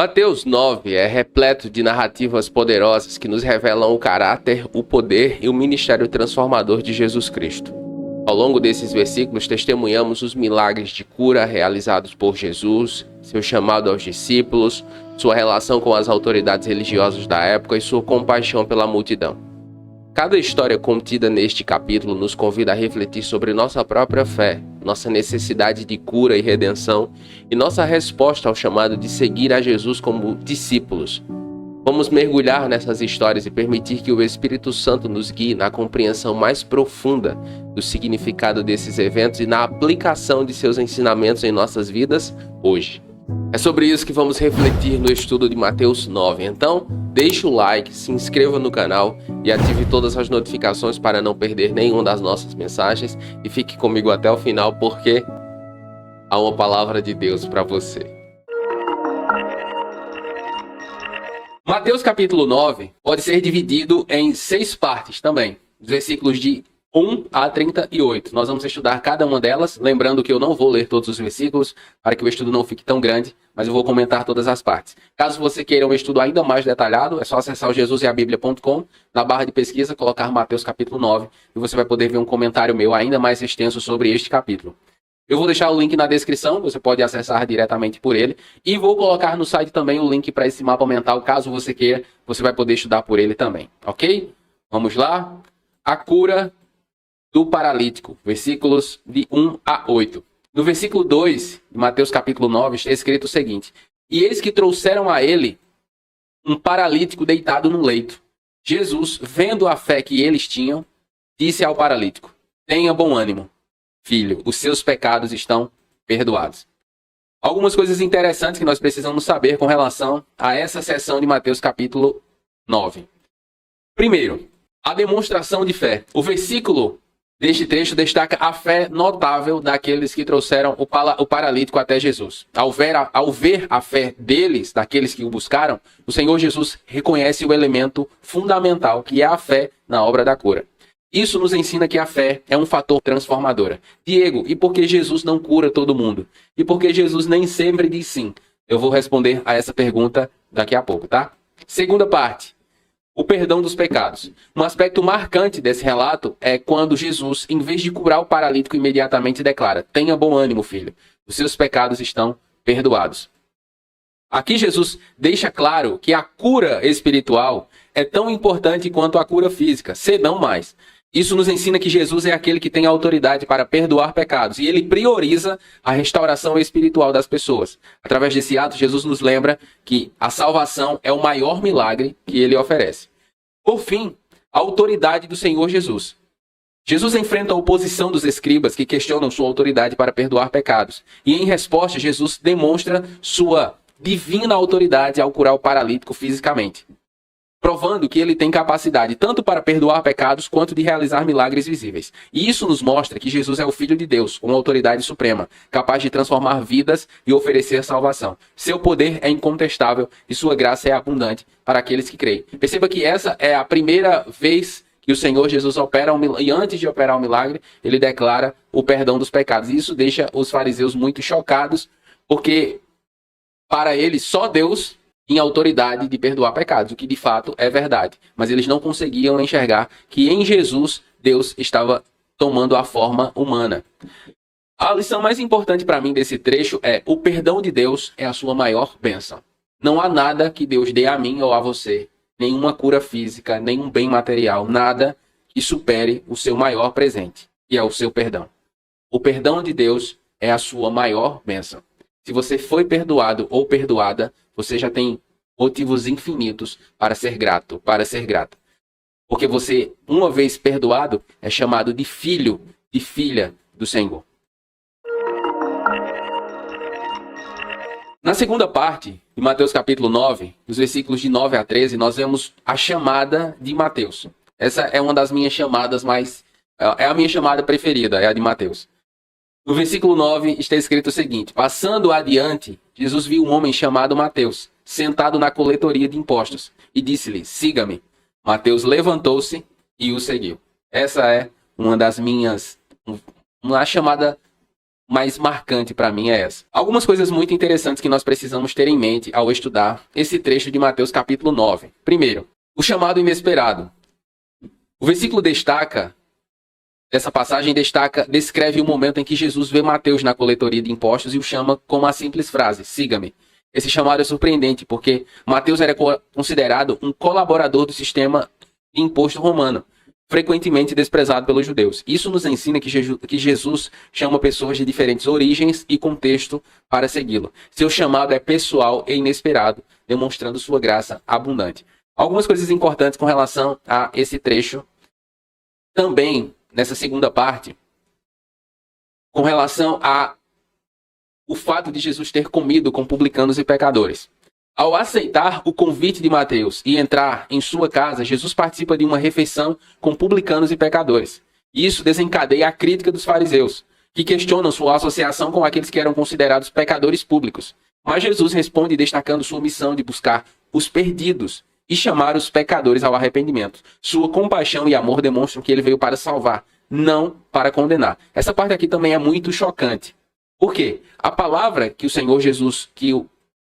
Mateus 9 é repleto de narrativas poderosas que nos revelam o caráter, o poder e o ministério transformador de Jesus Cristo. Ao longo desses versículos, testemunhamos os milagres de cura realizados por Jesus, seu chamado aos discípulos, sua relação com as autoridades religiosas da época e sua compaixão pela multidão. Cada história contida neste capítulo nos convida a refletir sobre nossa própria fé, nossa necessidade de cura e redenção e nossa resposta ao chamado de seguir a Jesus como discípulos. Vamos mergulhar nessas histórias e permitir que o Espírito Santo nos guie na compreensão mais profunda do significado desses eventos e na aplicação de seus ensinamentos em nossas vidas hoje. É sobre isso que vamos refletir no estudo de Mateus 9. Então, deixe o like, se inscreva no canal e ative todas as notificações para não perder nenhuma das nossas mensagens. E fique comigo até o final porque há uma palavra de Deus para você. Mateus capítulo 9 pode ser dividido em 6 partes também. Os versículos de 1 a 38. Nós vamos estudar cada uma delas, lembrando que eu não vou ler todos os versículos, para que o estudo não fique tão grande, mas eu vou comentar todas as partes. Caso você queira um estudo ainda mais detalhado, é só acessar o jesuseabiblia.com, na barra de pesquisa, colocar Mateus capítulo 9, e você vai poder ver um comentário meu ainda mais extenso sobre este capítulo. Eu vou deixar o link na descrição, você pode acessar diretamente por ele, e vou colocar no site também o link para esse mapa mental, caso você queira, você vai poder estudar por ele também, ok? Vamos lá? A cura do paralítico, versículos de 1 a 8. No versículo 2 de Mateus capítulo 9 está escrito o seguinte: E eis que trouxeram a ele um paralítico deitado no leito. Jesus, vendo a fé que eles tinham, disse ao paralítico: Tenha bom ânimo, filho, os seus pecados estão perdoados. Algumas coisas interessantes que nós precisamos saber com relação a essa seção de Mateus capítulo 9. Primeiro, a demonstração de fé. O versículo deste trecho destaca a fé notável daqueles que trouxeram o paralítico até Jesus. Ao ver a fé deles, daqueles que o buscaram, o Senhor Jesus reconhece o elemento fundamental, que é a fé na obra da cura. Isso nos ensina que a fé é um fator transformador. Diego, e por que Jesus não cura todo mundo? E por que Jesus nem sempre diz sim? Eu vou responder a essa pergunta daqui a pouco, tá? Segunda parte. O perdão dos pecados. Um aspecto marcante desse relato é quando Jesus, em vez de curar o paralítico, imediatamente declara: Tenha bom ânimo, filho, os seus pecados estão perdoados. Aqui Jesus deixa claro que a cura espiritual é tão importante quanto a cura física, se não mais. Isso nos ensina que Jesus é aquele que tem autoridade para perdoar pecados e ele prioriza a restauração espiritual das pessoas. Através desse ato, Jesus nos lembra que a salvação é o maior milagre que ele oferece. Por fim, a autoridade do Senhor Jesus. Jesus enfrenta a oposição dos escribas que questionam sua autoridade para perdoar pecados. E em resposta, Jesus demonstra sua divina autoridade ao curar o paralítico fisicamente, provando que ele tem capacidade tanto para perdoar pecados quanto de realizar milagres visíveis. E isso nos mostra que Jesus é o Filho de Deus, com autoridade suprema, capaz de transformar vidas e oferecer salvação. Seu poder é incontestável e sua graça é abundante para aqueles que creem. Perceba que essa é a primeira vez que o Senhor Jesus opera e antes de operar o milagre, ele declara o perdão dos pecados. E isso deixa os fariseus muito chocados, porque para eles só Deus em autoridade de perdoar pecados, o que de fato é verdade. Mas eles não conseguiam enxergar que em Jesus, Deus estava tomando a forma humana. A lição mais importante para mim desse trecho é: o perdão de Deus é a sua maior bênção. Não há nada que Deus dê a mim ou a você, nenhuma cura física, nenhum bem material, nada que supere o seu maior presente, que é o seu perdão. O perdão de Deus é a sua maior bênção. Se você foi perdoado ou perdoada, você já tem motivos infinitos para ser grato, para ser grata. Porque você, uma vez perdoado, é chamado de filho, de filha do Senhor. Na segunda parte de Mateus capítulo 9, nos versículos de 9 a 13, nós vemos a chamada de Mateus. Essa é uma das minhas chamadas é a minha chamada preferida, é a de Mateus. No versículo 9 está escrito o seguinte: Passando adiante, Jesus viu um homem chamado Mateus, sentado na coletoria de impostos, e disse-lhe: Siga-me. Mateus levantou-se e o seguiu. Essa é uma das minhas, uma mais marcante para mim é essa. Algumas coisas muito interessantes que nós precisamos ter em mente ao estudar esse trecho de Mateus capítulo 9. Primeiro, o chamado inesperado. O versículo essa passagem descreve o momento em que Jesus vê Mateus na coletoria de impostos e o chama com uma simples frase: siga-me. Esse chamado é surpreendente porque Mateus era considerado um colaborador do sistema de imposto romano, frequentemente desprezado pelos judeus. Isso nos ensina que Jesus chama pessoas de diferentes origens e contexto para segui-lo. Seu chamado é pessoal e inesperado, demonstrando sua graça abundante. Algumas coisas importantes com relação a esse trecho também, nessa segunda parte, com relação a o fato de Jesus ter comido com publicanos e pecadores. Ao aceitar o convite de Mateus e entrar em sua casa, Jesus participa de uma refeição com publicanos e pecadores. Isso desencadeia a crítica dos fariseus, que questionam sua associação com aqueles que eram considerados pecadores públicos. Mas Jesus responde destacando sua missão de buscar os perdidos e chamar os pecadores ao arrependimento. Sua compaixão e amor demonstram que ele veio para salvar, não para condenar. Essa parte aqui também é muito chocante. Por quê? A palavra que o Senhor Jesus, que o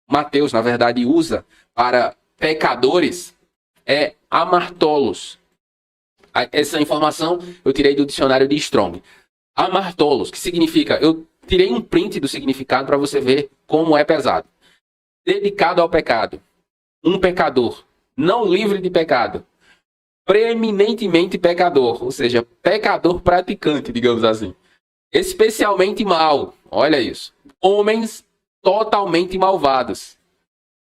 Mateus, na verdade, usa para pecadores é amartolos. Essa informação eu tirei do dicionário de Strong. Amartolos, que significa... Eu tirei um print do significado para você ver como é pesado. Dedicado ao pecado. Um pecador. Não livre de pecado. Preeminentemente pecador. Ou seja, pecador praticante, digamos assim. Especialmente mal. Olha isso. Homens totalmente malvados.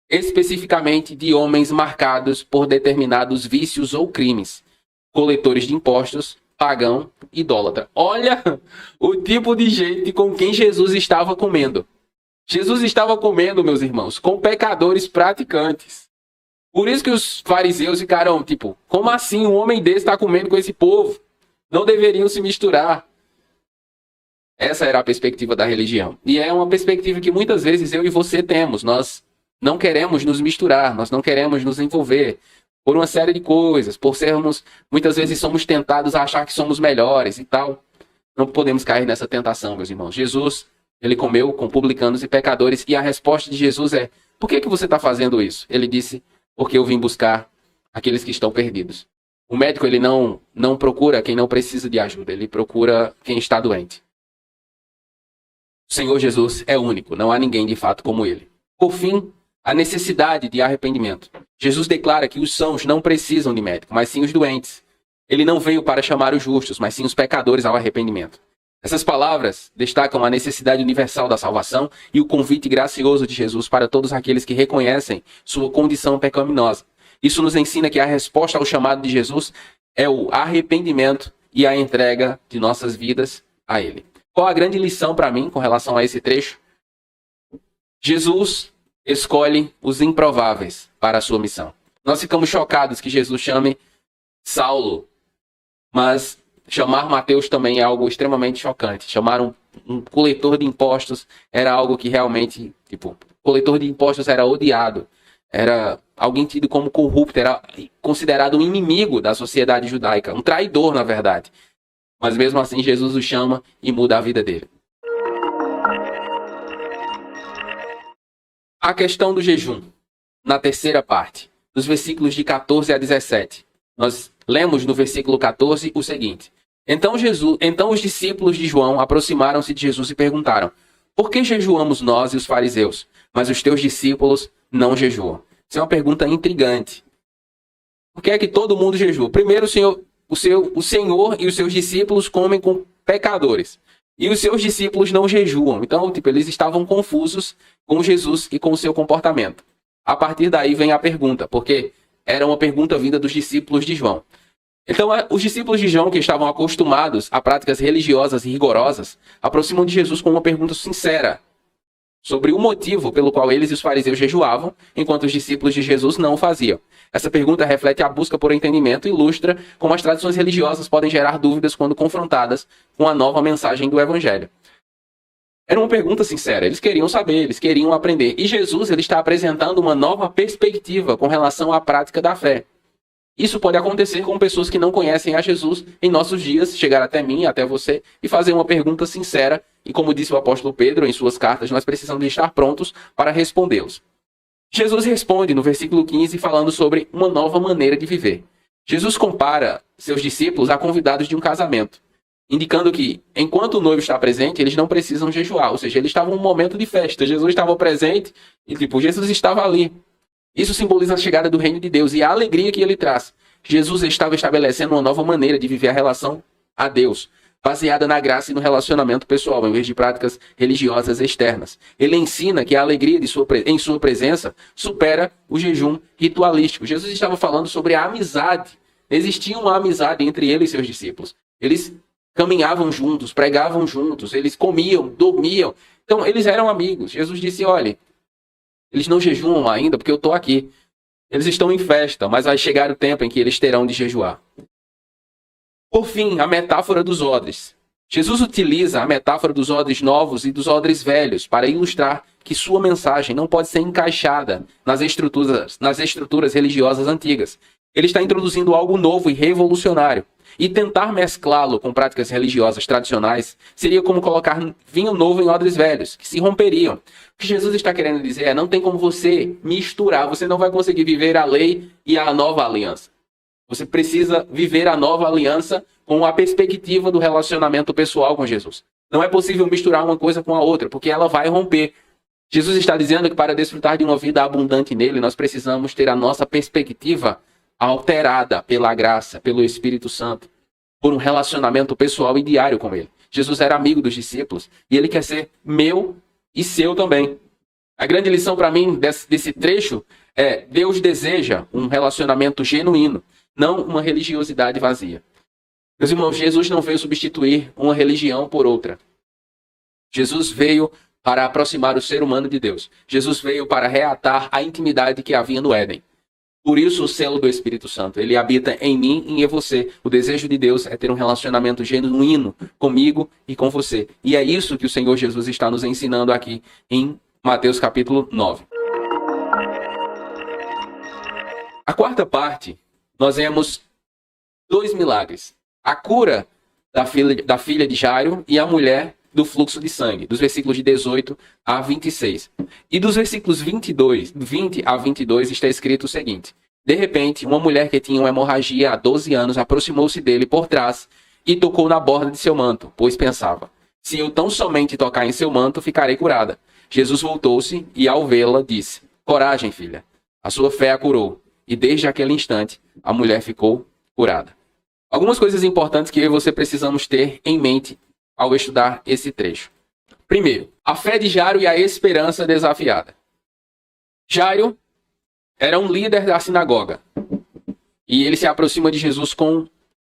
Especificamente de homens marcados por determinados vícios ou crimes. Coletores de impostos, pagão, idólatra. Olha o tipo de gente com quem Jesus estava comendo. Jesus estava comendo, meus irmãos, com pecadores praticantes. Por isso que os fariseus ficaram, tipo, como assim um homem desse está comendo com esse povo? Não deveriam se misturar. Essa era a perspectiva da religião. E é uma perspectiva que muitas vezes eu e você temos. Nós não queremos nos misturar, nós não queremos nos envolver por uma série de coisas, por sermos, muitas vezes somos tentados a achar que somos melhores e tal. Não podemos cair nessa tentação, meus irmãos. Jesus, ele comeu com publicanos e pecadores e a resposta de Jesus é: por que você está fazendo isso? Ele disse: porque eu vim buscar aqueles que estão perdidos. O médico, ele não procura quem não precisa de ajuda, ele procura quem está doente. O Senhor Jesus é único, não há ninguém de fato como ele. Por fim, a necessidade de arrependimento. Jesus declara que os sãos não precisam de médico, mas sim os doentes. Ele não veio para chamar os justos, mas sim os pecadores ao arrependimento. Essas palavras destacam a necessidade universal da salvação e o convite gracioso de Jesus para todos aqueles que reconhecem sua condição pecaminosa. Isso nos ensina que a resposta ao chamado de Jesus é o arrependimento e a entrega de nossas vidas a Ele. Qual a grande lição para mim com relação a esse trecho? Jesus escolhe os improváveis para a sua missão. Nós ficamos chocados que Jesus chame Saulo, mas chamar Mateus também é algo extremamente chocante. Chamar um coletor de impostos era algo que realmente, coletor de impostos era odiado. Era alguém tido como corrupto, era considerado um inimigo da sociedade judaica, um traidor, na verdade. Mas mesmo assim, Jesus o chama e muda a vida dele. A questão do jejum, na terceira parte, dos versículos de 14 a 17. Nós lemos no versículo 14 o seguinte: Então os discípulos de João aproximaram-se de Jesus e perguntaram: Por que jejuamos nós e os fariseus, mas os teus discípulos não jejuam? Isso é uma pergunta intrigante. Por que é que todo mundo jejua? Primeiro, o Senhor e os seus discípulos comem com pecadores. E os seus discípulos não jejuam. Então, eles estavam confusos com Jesus e com o seu comportamento. A partir daí vem a pergunta, porque era uma pergunta vinda dos discípulos de João. Então, os discípulos de João, que estavam acostumados a práticas religiosas e rigorosas, aproximam de Jesus com uma pergunta sincera sobre o motivo pelo qual eles e os fariseus jejuavam, enquanto os discípulos de Jesus não o faziam. Essa pergunta reflete a busca por entendimento e ilustra como as tradições religiosas podem gerar dúvidas quando confrontadas com a nova mensagem do Evangelho. Era uma pergunta sincera, eles queriam saber, eles queriam aprender. E Jesus, ele está apresentando uma nova perspectiva com relação à prática da fé. Isso pode acontecer com pessoas que não conhecem a Jesus em nossos dias, chegar até mim, até você, e fazer uma pergunta sincera. E como disse o apóstolo Pedro em suas cartas, nós precisamos estar prontos para respondê-los. Jesus responde no versículo 15 falando sobre uma nova maneira de viver. Jesus compara seus discípulos a convidados de um casamento, indicando que, enquanto o noivo está presente, eles não precisam jejuar. Ou seja, eles estavam em um momento de festa. Jesus estava presente e, Jesus estava ali. Isso simboliza a chegada do reino de Deus e a alegria que ele traz. Jesus estava estabelecendo uma nova maneira de viver a relação a Deus, baseada na graça e no relacionamento pessoal, em vez de práticas religiosas externas. Ele ensina que a alegria em sua presença supera o jejum ritualístico. Jesus estava falando sobre a amizade. Existia uma amizade entre ele e seus discípulos. Eles caminhavam juntos, pregavam juntos, eles comiam, dormiam. Então, eles eram amigos. Jesus disse, olha, eles não jejuam ainda porque eu estou aqui. Eles estão em festa, mas vai chegar o tempo em que eles terão de jejuar. Por fim, a metáfora dos odres. Jesus utiliza a metáfora dos odres novos e dos odres velhos para ilustrar que sua mensagem não pode ser encaixada nas estruturas religiosas antigas. Ele está introduzindo algo novo e revolucionário. E tentar mesclá-lo com práticas religiosas tradicionais seria como colocar vinho novo em odres velhos, que se romperiam. O que Jesus está querendo dizer é, não tem como você misturar, você não vai conseguir viver a lei e a nova aliança. Você precisa viver a nova aliança com a perspectiva do relacionamento pessoal com Jesus. Não é possível misturar uma coisa com a outra, porque ela vai romper. Jesus está dizendo que para desfrutar de uma vida abundante nele, nós precisamos ter a nossa perspectiva alterada pela graça, pelo Espírito Santo, por um relacionamento pessoal e diário com ele. Jesus era amigo dos discípulos e ele quer ser meu e seu também. A grande lição para mim desse trecho é: Deus deseja um relacionamento genuíno, não uma religiosidade vazia. Meus irmãos, Jesus não veio substituir uma religião por outra. Jesus veio para aproximar o ser humano de Deus. Jesus veio para reatar a intimidade que havia no Éden. Por isso o selo do Espírito Santo, ele habita em mim e em você. O desejo de Deus é ter um relacionamento genuíno comigo e com você. E é isso que o Senhor Jesus está nos ensinando aqui em Mateus capítulo 9. A quarta parte, nós vemos 2 milagres. A cura da filha de Jairo e a mulher do fluxo de sangue, dos versículos de 18 a 26. E dos versículos 20 a 22 está escrito o seguinte: de repente, uma mulher que tinha uma hemorragia há 12 anos aproximou-se dele por trás e tocou na borda de seu manto, pois pensava, se eu tão somente tocar em seu manto, ficarei curada. Jesus voltou-se e, ao vê-la, disse, coragem, filha, a sua fé a curou. E desde aquele instante, a mulher ficou curada. Algumas coisas importantes que eu e você precisamos ter em mente ao estudar esse trecho. Primeiro, a fé de Jairo e a esperança desafiada. Jairo era um líder da sinagoga. E ele se aproxima de Jesus com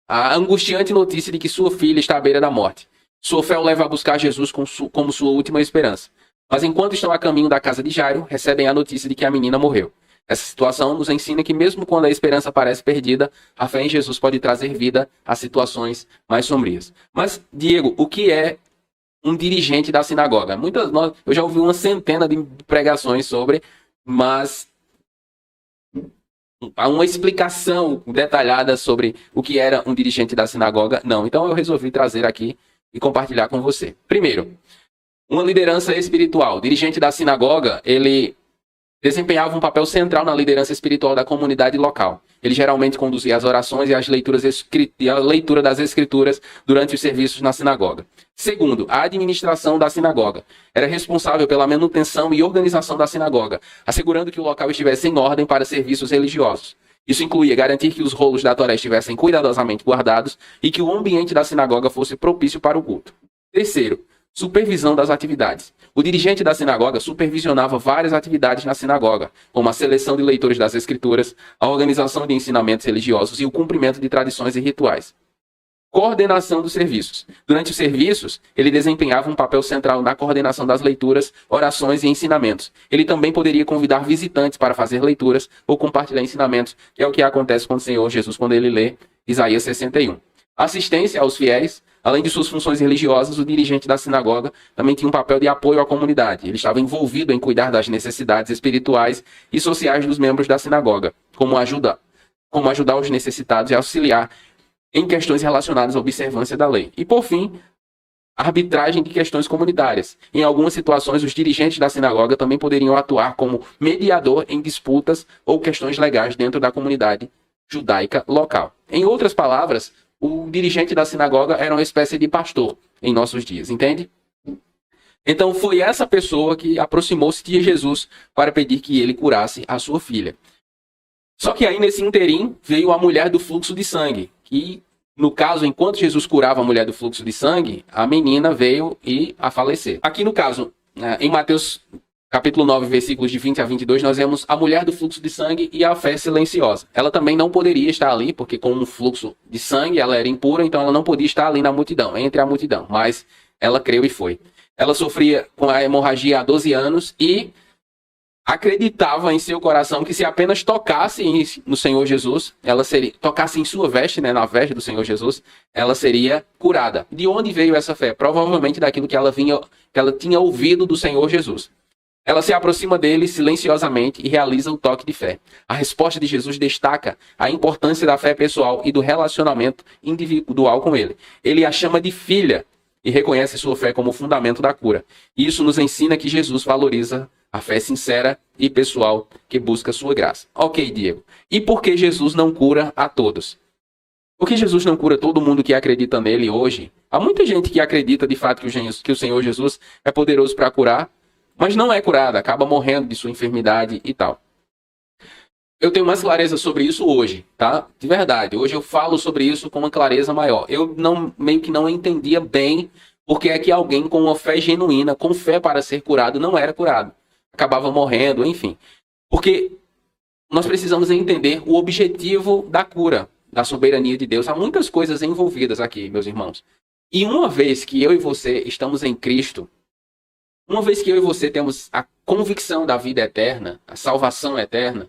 a angustiante notícia de que sua filha está à beira da morte. Sua fé o leva a buscar Jesus como sua última esperança. Mas enquanto estão a caminho da casa de Jairo, recebem a notícia de que a menina morreu. Essa situação nos ensina que mesmo quando a esperança parece perdida, a fé em Jesus pode trazer vida a situações mais sombrias. Mas, Diego, o que é um dirigente da sinagoga? Eu já ouvi uma centena de pregações sobre, mas há uma explicação detalhada sobre o que era um dirigente da sinagoga? Não. Então eu resolvi trazer aqui e compartilhar com você. Primeiro, uma liderança espiritual. O dirigente da sinagoga, ele desempenhava um papel central na liderança espiritual da comunidade local. Ele geralmente conduzia as orações e a leitura das escrituras durante os serviços na sinagoga. Segundo, a administração da sinagoga. Era responsável pela manutenção e organização da sinagoga, assegurando que o local estivesse em ordem para serviços religiosos. Isso incluía garantir que os rolos da Torá estivessem cuidadosamente guardados e que o ambiente da sinagoga fosse propício para o culto. Terceiro, supervisão das atividades. O dirigente da sinagoga supervisionava várias atividades na sinagoga, como a seleção de leitores das escrituras, a organização de ensinamentos religiosos e o cumprimento de tradições e rituais. Coordenação dos serviços. Durante os serviços, ele desempenhava um papel central na coordenação das leituras, orações e ensinamentos. Ele também poderia convidar visitantes para fazer leituras ou compartilhar ensinamentos, que é o que acontece com o Senhor Jesus quando ele lê Isaías 61. Assistência aos fiéis. Além de suas funções religiosas, o dirigente da sinagoga também tinha um papel de apoio à comunidade. Ele estava envolvido em cuidar das necessidades espirituais e sociais dos membros da sinagoga, como como ajudar os necessitados e auxiliar em questões relacionadas à observância da lei. E, por fim, arbitragem de questões comunitárias. Em algumas situações, os dirigentes da sinagoga também poderiam atuar como mediador em disputas ou questões legais dentro da comunidade judaica local. Em outras palavras, o dirigente da sinagoga era uma espécie de pastor em nossos dias, entende? Então foi essa pessoa que aproximou-se de Jesus para pedir que ele curasse a sua filha. Só que aí nesse interim veio a mulher do fluxo de sangue, que no caso, enquanto Jesus curava a mulher do fluxo de sangue, a menina veio a falecer. Aqui no caso, em Mateus capítulo 9, versículos de 20 a 22, nós vemos a mulher do fluxo de sangue e a fé silenciosa. Ela também não poderia estar ali, porque com um fluxo de sangue ela era impura, então ela não podia estar ali na multidão, entre a multidão, mas ela creu e foi. Ela sofria com a hemorragia há 12 anos e acreditava em seu coração que se apenas tocasse no Senhor Jesus, ela seria, tocasse em sua veste, na veste do Senhor Jesus, ela seria curada. De onde veio essa fé? Provavelmente daquilo que ela tinha ouvido do Senhor Jesus. Ela se aproxima dele silenciosamente e realiza o toque de fé. A resposta de Jesus destaca a importância da fé pessoal e do relacionamento individual com ele. Ele a chama de filha e reconhece sua fé como fundamento da cura. Isso nos ensina que Jesus valoriza a fé sincera e pessoal que busca sua graça. Ok, Diego. E por que Jesus não cura a todos? Por que Jesus não cura todo mundo que acredita nele hoje? Há muita gente que acredita de fato que o Senhor Jesus é poderoso para curar, mas não é curada, acaba morrendo de sua enfermidade e tal. Eu tenho mais clareza sobre isso hoje, tá? De verdade. Hoje eu falo sobre isso com uma clareza maior. Eu meio que não entendia bem porque é que alguém com uma fé genuína, com fé para ser curado, não era curado. Acabava morrendo, enfim. Porque nós precisamos entender o objetivo da cura, da soberania de Deus. Há muitas coisas envolvidas aqui, meus irmãos. E uma vez que eu e você estamos em Cristo, uma vez que eu e você temos a convicção da vida eterna, a salvação eterna,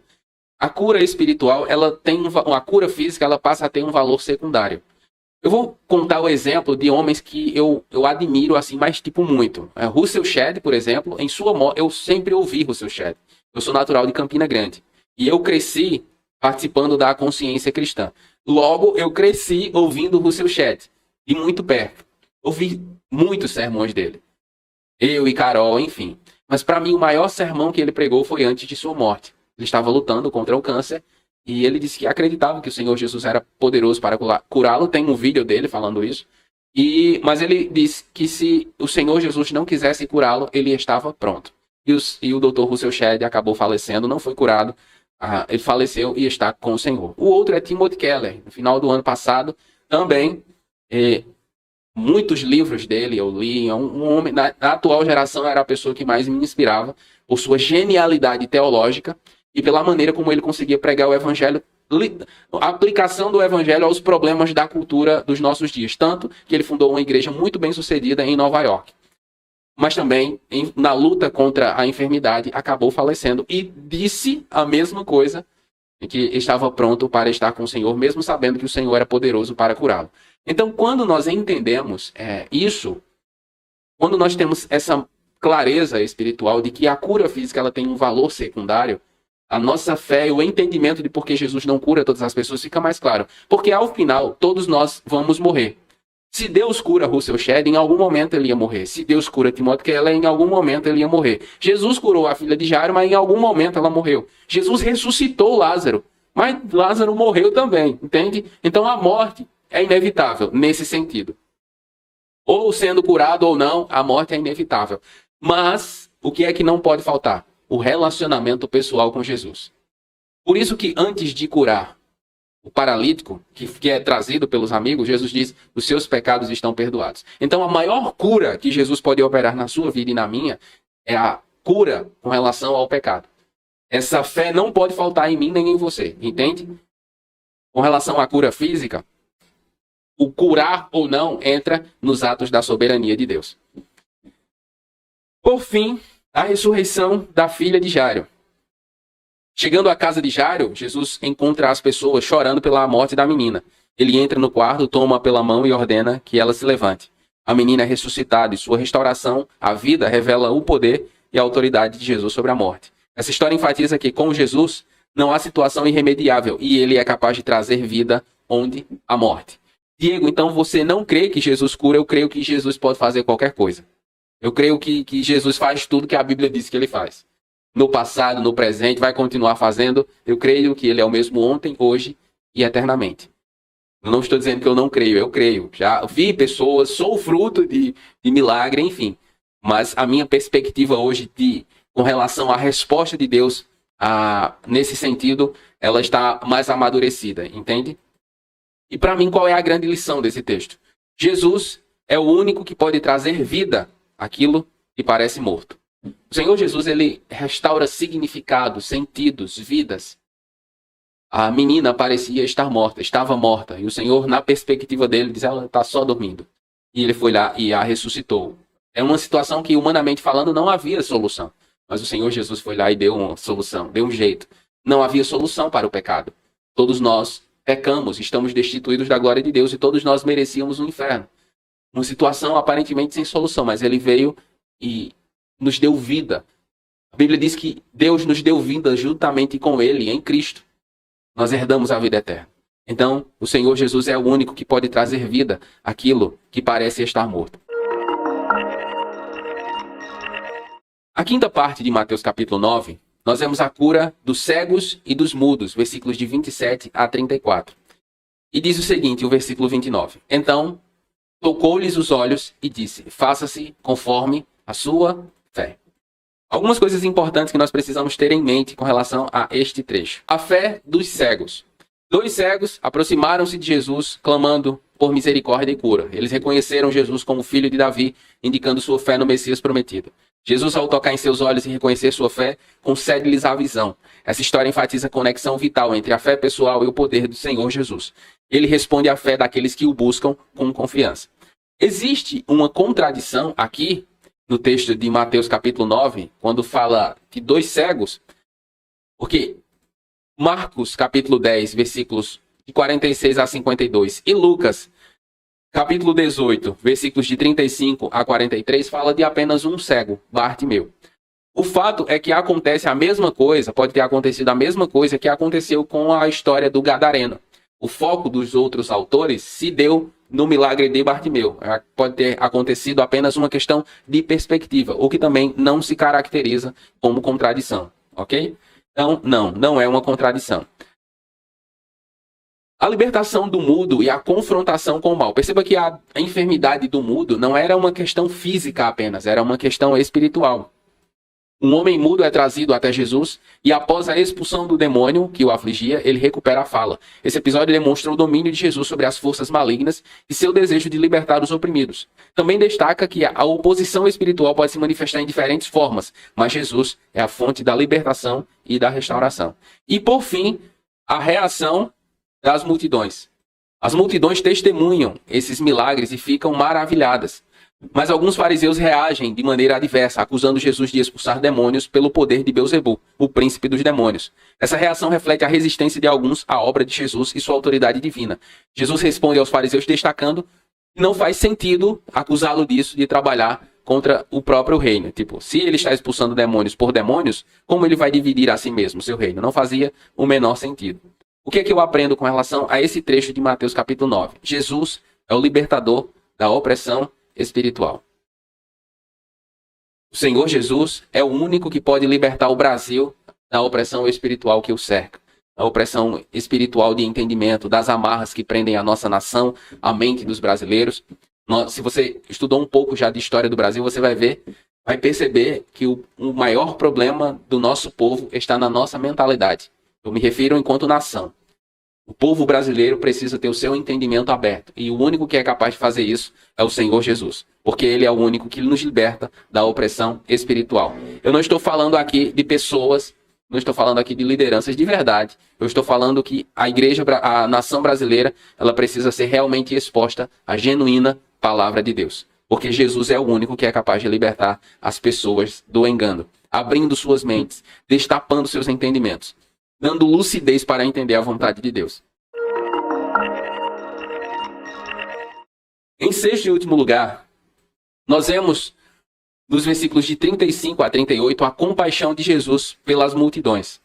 a cura espiritual, a cura física, ela passa a ter um valor secundário. Eu vou contar o exemplo de homens que eu admiro assim, mas tipo muito. Russell Shedd, por exemplo, em sua morte, eu sempre ouvi Russell Shedd. Eu sou natural de Campina Grande. E eu cresci participando da consciência cristã. Logo, eu cresci ouvindo Russell Shedd. E muito perto. Ouvi muitos sermões dele. Eu e Carol, enfim. Mas para mim, o maior sermão que ele pregou foi antes de sua morte. Ele estava lutando contra o câncer. E ele disse que acreditava que o Senhor Jesus era poderoso para curá-lo. Tem um vídeo dele falando isso. Mas ele disse que se o Senhor Jesus não quisesse curá-lo, ele estava pronto. E o Dr. Russell Shedd acabou falecendo, não foi curado. Ele faleceu e está com o Senhor. O outro é Timothy Keller. No final do ano passado, também, muitos livros dele eu li. Um homem, na atual geração, era a pessoa que mais me inspirava por sua genialidade teológica e pela maneira como ele conseguia pregar o evangelho, a aplicação do evangelho aos problemas da cultura dos nossos dias. Tanto que ele fundou uma igreja muito bem sucedida em Nova York. Mas também, na luta contra a enfermidade, acabou falecendo. E disse a mesma coisa, que estava pronto para estar com o Senhor, mesmo sabendo que o Senhor era poderoso para curá-lo. Então, quando nós entendemos isso, quando nós temos essa clareza espiritual de que a cura física ela tem um valor secundário, a nossa fé e o entendimento de por que Jesus não cura todas as pessoas fica mais claro. Porque ao final, todos nós vamos morrer. Se Deus cura Russell Shedd, em algum momento ele ia morrer. Se Deus cura Timothy Keller, em algum momento ele ia morrer. Jesus curou a filha de Jairo, mas em algum momento ela morreu. Jesus ressuscitou Lázaro, mas Lázaro morreu também, entende? Então a morte é inevitável nesse sentido. Ou sendo curado ou não, a morte é inevitável. Mas o que é que não pode faltar? O relacionamento pessoal com Jesus. Por isso que antes de curar o paralítico, que é trazido pelos amigos, Jesus diz, os seus pecados estão perdoados. Então a maior cura que Jesus pode operar na sua vida e na minha é a cura com relação ao pecado. Essa fé não pode faltar em mim nem em você, entende? Com relação à cura física, o curar ou não entra nos atos da soberania de Deus. Por fim, a ressurreição da filha de Jairo. Chegando à casa de Jairo, Jesus encontra as pessoas chorando pela morte da menina. Ele entra no quarto, toma-a pela mão e ordena que ela se levante. A menina é ressuscitada e sua restauração à vida revela o poder e a autoridade de Jesus sobre a morte. Essa história enfatiza que com Jesus Não há situação irremediável e ele é capaz de trazer vida onde há morte. Diego, então você não crê que Jesus cura? Eu creio que Jesus pode fazer qualquer coisa. Eu creio que Jesus faz tudo que a Bíblia diz que ele faz. No passado, no presente, vai continuar fazendo. Eu creio que ele é o mesmo ontem, hoje e eternamente. Eu não estou dizendo que eu não creio, eu creio. Já vi pessoas, sou fruto de milagre, enfim. Mas a minha perspectiva hoje com relação à resposta de Deus, nesse sentido, ela está mais amadurecida, entende? E para mim, qual é a grande lição desse texto? Jesus é o único que pode trazer vida àquilo que parece morto. O Senhor Jesus, ele restaura significados, sentidos, vidas. A menina parecia estar morta, estava morta. E o Senhor, na perspectiva dele, diz, ela está só dormindo. E ele foi lá e a ressuscitou. É uma situação que, humanamente falando, não havia solução. Mas o Senhor Jesus foi lá e deu uma solução, deu um jeito. Não havia solução para o pecado. Todos nós pecamos, estamos destituídos da glória de Deus e todos nós merecíamos um inferno. Uma situação aparentemente sem solução, mas ele veio e nos deu vida. A Bíblia diz que Deus nos deu vida juntamente com ele, em Cristo. Nós herdamos a vida eterna. Então, o Senhor Jesus é o único que pode trazer vida àquilo que parece estar morto. A quinta parte de Mateus capítulo 9, nós vemos a cura dos cegos e dos mudos, versículos de 27 a 34. E diz o seguinte, o versículo 29. Então, tocou-lhes os olhos e disse, faça-se conforme a sua fé. Algumas coisas importantes que nós precisamos ter em mente com relação a este trecho. A fé dos cegos. 2 cegos aproximaram-se de Jesus, clamando por misericórdia e cura. Eles reconheceram Jesus como filho de Davi, indicando sua fé no Messias prometido. Jesus, ao tocar em seus olhos e reconhecer sua fé, concede-lhes a visão. Essa história enfatiza a conexão vital entre a fé pessoal e o poder do Senhor Jesus. Ele responde à fé daqueles que o buscam com confiança. Existe uma contradição aqui no texto de Mateus capítulo 9, quando fala de 2 cegos, porque Marcos capítulo 10, versículos de 46 a 52 e Lucas capítulo 18, versículos de 35 a 43, fala de apenas um cego, Bartimeu. O fato é que acontece a mesma coisa, pode ter acontecido a mesma coisa que aconteceu com a história do Gadareno. O foco dos outros autores se deu no milagre de Bartimeu. Pode ter acontecido apenas uma questão de perspectiva, o que também não se caracteriza como contradição, ok? Então, não é uma contradição. A libertação do mudo e a confrontação com o mal. Perceba que a enfermidade do mudo não era uma questão física apenas, era uma questão espiritual. Um homem mudo é trazido até Jesus e após a expulsão do demônio que o afligia, ele recupera a fala. Esse episódio demonstra o domínio de Jesus sobre as forças malignas e seu desejo de libertar os oprimidos. Também destaca que a oposição espiritual pode se manifestar em diferentes formas, mas Jesus é a fonte da libertação e da restauração. E por fim, a reação das multidões. As multidões testemunham esses milagres e ficam maravilhadas. Mas alguns fariseus reagem de maneira adversa, acusando Jesus de expulsar demônios pelo poder de Beelzebul, o príncipe dos demônios. Essa reação reflete a resistência de alguns à obra de Jesus e sua autoridade divina. Jesus responde aos fariseus destacando que não faz sentido acusá-lo disso, de trabalhar contra o próprio reino. Tipo, se ele está expulsando demônios por demônios, como ele vai dividir a si mesmo o seu reino? Não fazia o menor sentido. O que é que eu aprendo com relação a esse trecho de Mateus capítulo 9? Jesus é o libertador da opressão espiritual. O Senhor Jesus é o único que pode libertar o Brasil da opressão espiritual que o cerca. A opressão espiritual de entendimento, das amarras que prendem a nossa nação, a mente dos brasileiros. Se você estudou um pouco já de história do Brasil, você vai perceber que o maior problema do nosso povo está na nossa mentalidade. Eu me refiro enquanto nação. O povo brasileiro precisa ter o seu entendimento aberto. E o único que é capaz de fazer isso é o Senhor Jesus. Porque Ele é o único que nos liberta da opressão espiritual. Eu não estou falando aqui de pessoas, não estou falando aqui de lideranças de verdade. Eu estou falando que a igreja, a nação brasileira, ela precisa ser realmente exposta à genuína palavra de Deus. Porque Jesus é o único que é capaz de libertar as pessoas do engano. Abrindo suas mentes, destapando seus entendimentos. Dando lucidez para entender a vontade de Deus. Em sexto e último lugar, nós vemos nos versículos de 35 a 38 a compaixão de Jesus pelas multidões.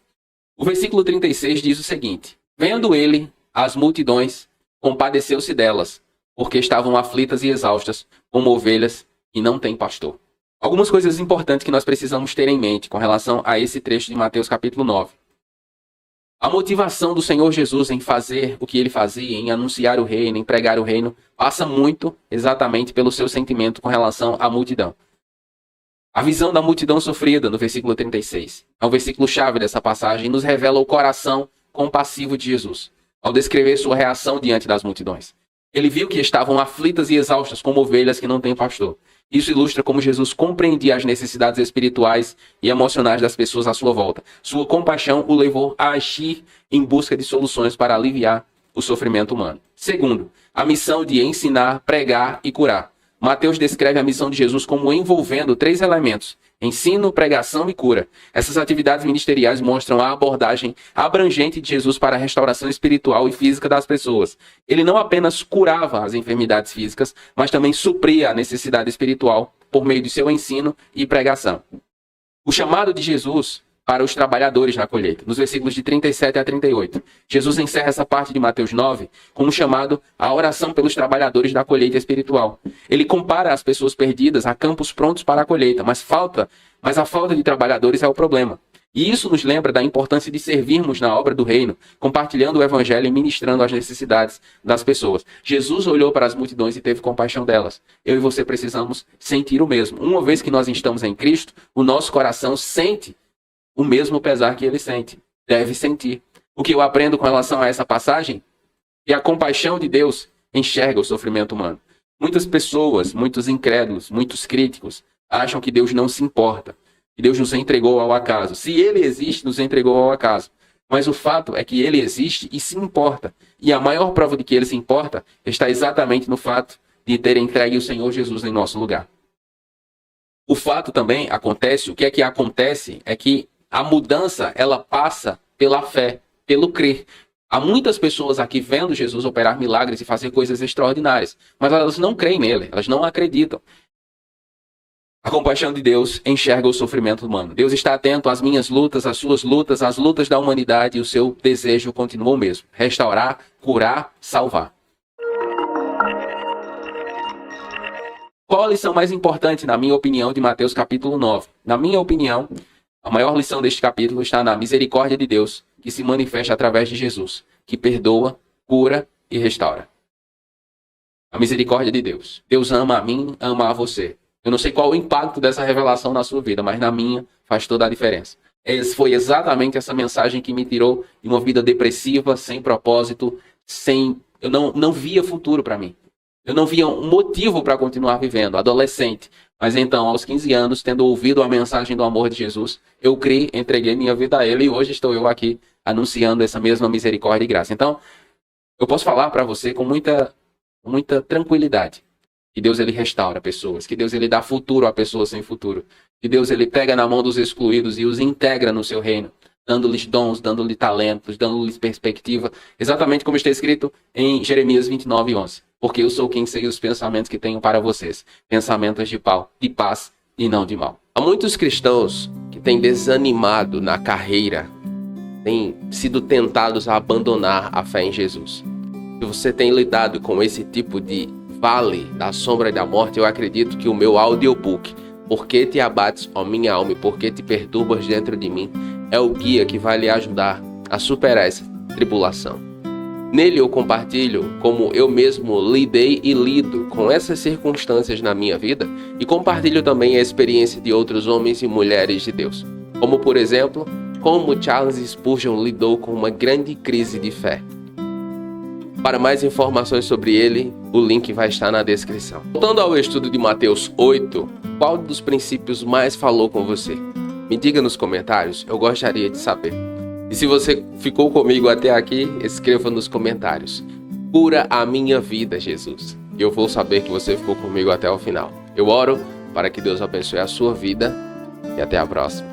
O versículo 36 diz o seguinte: vendo ele as multidões, compadeceu-se delas, porque estavam aflitas e exaustas, como ovelhas e não têm pastor. Algumas coisas importantes que nós precisamos ter em mente com relação a esse trecho de Mateus capítulo 9. A motivação do Senhor Jesus em fazer o que ele fazia, em anunciar o reino, em pregar o reino, passa muito exatamente pelo seu sentimento com relação à multidão. A visão da multidão sofrida, no versículo 36, é um versículo chave dessa passagem e nos revela o coração compassivo de Jesus, ao descrever sua reação diante das multidões. Ele viu que estavam aflitas e exaustas como ovelhas que não têm pastor. Isso ilustra como Jesus compreendia as necessidades espirituais e emocionais das pessoas à sua volta. Sua compaixão o levou a agir em busca de soluções para aliviar o sofrimento humano. Segundo, a missão de ensinar, pregar e curar. Mateus descreve a missão de Jesus como envolvendo 3 elementos: ensino, pregação e cura. Essas atividades ministeriais mostram a abordagem abrangente de Jesus para a restauração espiritual e física das pessoas. Ele não apenas curava as enfermidades físicas, mas também supria a necessidade espiritual por meio de seu ensino e pregação. O chamado de Jesus para os trabalhadores na colheita, nos versículos de 37 a 38. Jesus encerra essa parte de Mateus 9 com um chamado à oração pelos trabalhadores da colheita espiritual. Ele compara as pessoas perdidas a campos prontos para a colheita, mas a falta de trabalhadores é o problema. E isso nos lembra da importância de servirmos na obra do reino, compartilhando o evangelho e ministrando as necessidades das pessoas. Jesus olhou para as multidões e teve compaixão delas. Eu e você precisamos sentir o mesmo. Uma vez que nós estamos em Cristo, o nosso coração sente o mesmo pesar que ele sente, deve sentir. O que eu aprendo com relação a essa passagem é a compaixão de Deus enxerga o sofrimento humano. Muitas pessoas, muitos incrédulos, muitos críticos, acham que Deus não se importa, que Deus nos entregou ao acaso. Se ele existe, nos entregou ao acaso. Mas o fato é que ele existe e se importa. E a maior prova de que ele se importa está exatamente no fato de ter entregue o Senhor Jesus em nosso lugar. O fato também acontece, o que é que acontece é que a mudança, ela passa pela fé, pelo crer. Há muitas pessoas aqui vendo Jesus operar milagres e fazer coisas extraordinárias, mas elas não creem nele, elas não acreditam. A compaixão de Deus enxerga o sofrimento humano. Deus está atento às minhas lutas, às suas lutas, às lutas da humanidade, e o seu desejo continua o mesmo: restaurar, curar, salvar. Qual a lição mais importante, na minha opinião, de Mateus capítulo 9? Na minha opinião, a maior lição deste capítulo está na misericórdia de Deus, que se manifesta através de Jesus, que perdoa, cura e restaura. A misericórdia de Deus. Deus ama a mim, ama a você. Eu não sei qual o impacto dessa revelação na sua vida, mas na minha faz toda a diferença. Foi exatamente essa mensagem que me tirou de uma vida depressiva, sem propósito, eu não via futuro para mim. Eu não via um motivo para continuar vivendo, adolescente. Mas então, aos 15 anos, tendo ouvido a mensagem do amor de Jesus, eu criei, entreguei minha vida a ele e hoje estou eu aqui anunciando essa mesma misericórdia e graça. Então, eu posso falar para você com muita tranquilidade que Deus ele restaura pessoas, que Deus ele dá futuro a pessoas sem futuro, que Deus ele pega na mão dos excluídos e os integra no seu reino, dando-lhes dons, dando-lhes talentos, dando-lhes perspectiva, exatamente como está escrito em Jeremias 29:11. Porque eu sou quem sei os pensamentos que tenho para vocês, pensamentos de paz e não de mal. Há muitos cristãos que têm desanimado na carreira, têm sido tentados a abandonar a fé em Jesus. Se você tem lidado com esse tipo de vale da sombra e da morte, eu acredito que o meu audiobook, Por que te abates, ó minha alma, e por que te perturbas dentro de mim, é o guia que vai lhe ajudar a superar essa tribulação. Nele eu compartilho como eu mesmo lidei e lido com essas circunstâncias na minha vida e compartilho também a experiência de outros homens e mulheres de Deus. Como, por exemplo, como Charles Spurgeon lidou com uma grande crise de fé. Para mais informações sobre ele, o link vai estar na descrição. Voltando ao estudo de Mateus 8, qual dos princípios mais falou com você? Me diga nos comentários, eu gostaria de saber. E se você ficou comigo até aqui, escreva nos comentários: cura a minha vida, Jesus. E eu vou saber que você ficou comigo até o final. Eu oro para que Deus abençoe a sua vida e até a próxima.